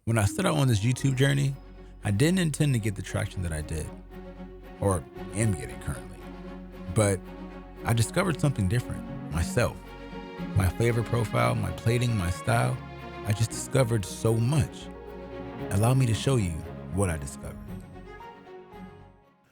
When I set out on this YouTube journey, I didn't intend to get the traction that I did, or am getting currently. But I discovered something different, myself. My flavor profile, my plating, my style. I just discovered so much. Allow me to show you what I discovered.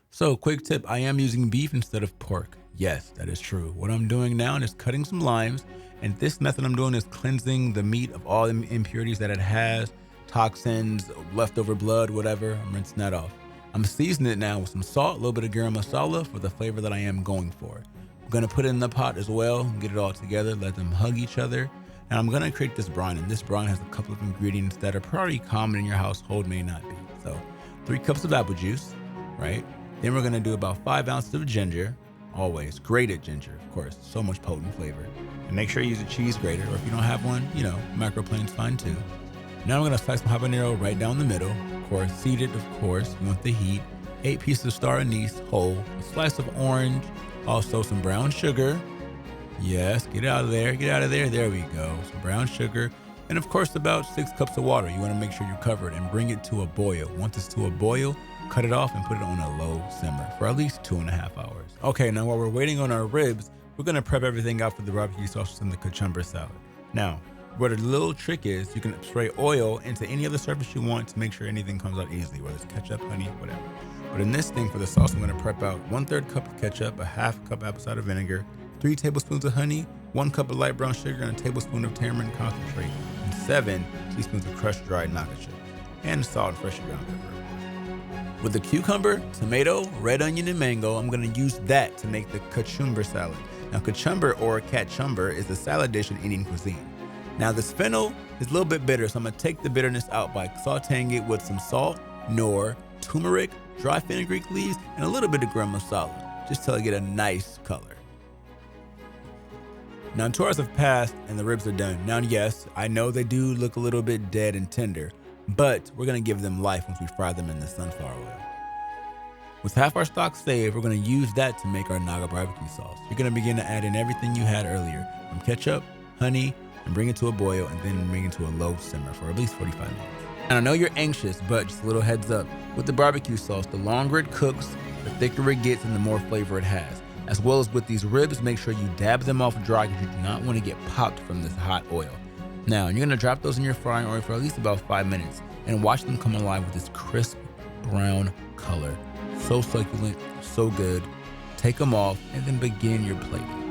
So, quick tip, I am using beef instead of pork. Yes, that is true. What I'm doing now is cutting some limes, and this method I'm doing is cleansing the meat of all the impurities that it has, toxins, leftover blood, whatever. I'm rinsing that off. I'm seasoning it now with some salt, a little bit of garam masala for the flavor that I am going for. I'm gonna put it in the pot as well, get it all together, let them hug each other. And I'm gonna create this brine, and this brine has a couple of ingredients that are probably common in your household, may not be. So 3 cups of apple juice, right? Then we're gonna do about 5 ounces of ginger, always grated ginger, of course, so much potent flavor. And make sure you use a cheese grater, or if you don't have one, microplane's fine too. Now I'm gonna slice some habanero right down the middle, of course, seeded, of course, you want the heat. 8 pieces of star anise, whole, a slice of orange, also some brown sugar. Yes, get out of there, there we go. Some brown sugar, and of course about 6 cups of water. You wanna make sure you cover it and bring it to a boil. Once it's to a boil, cut it off and put it on a low simmer for at least 2.5 hours. Okay, now while we're waiting on our ribs, we're gonna prep everything out for the barbecue sauce and the cucumber salad. Now, what a little trick is, you can spray oil into any other surface you want to make sure anything comes out easily, whether it's ketchup, honey, whatever. But in this thing for the sauce, I'm gonna prep out 1/3 cup of ketchup, a 1/2 cup apple cider vinegar, 3 tablespoons of honey, 1 cup of light brown sugar, and a tablespoon of tamarind concentrate, and 7 teaspoons of crushed dried Nagga chips, and salt and fresh ground pepper. With the cucumber, tomato, red onion, and mango, I'm gonna use that to make the cucumber salad. Now, cucumber or kachumber is a salad dish in Indian cuisine. Now, this fennel is a little bit bitter, so I'm gonna take the bitterness out by sauteing it with some salt, nor, turmeric, dry fenugreek leaves, and a little bit of garam masala, just till I get a nice color. Now, 2 hours have passed and the ribs are done. Now, yes, I know they do look a little bit dead and tender, but we're gonna give them life once we fry them in the sunflower oil. With half our stock saved, we're gonna use that to make our Nagga barbecue sauce. You're gonna begin to add in everything you had earlier, from ketchup, honey, and bring it to a boil, and then bring it to a low simmer for at least 45 minutes. And I know you're anxious, but just a little heads up. With the barbecue sauce, the longer it cooks, the thicker it gets and the more flavor it has. As well as with these ribs, make sure you dab them off dry because you do not want to get popped from this hot oil. Now, you're gonna drop those in your frying oil for at least about 5 minutes and watch them come alive with this crisp brown color. So succulent, so good. Take them off and then begin your plating.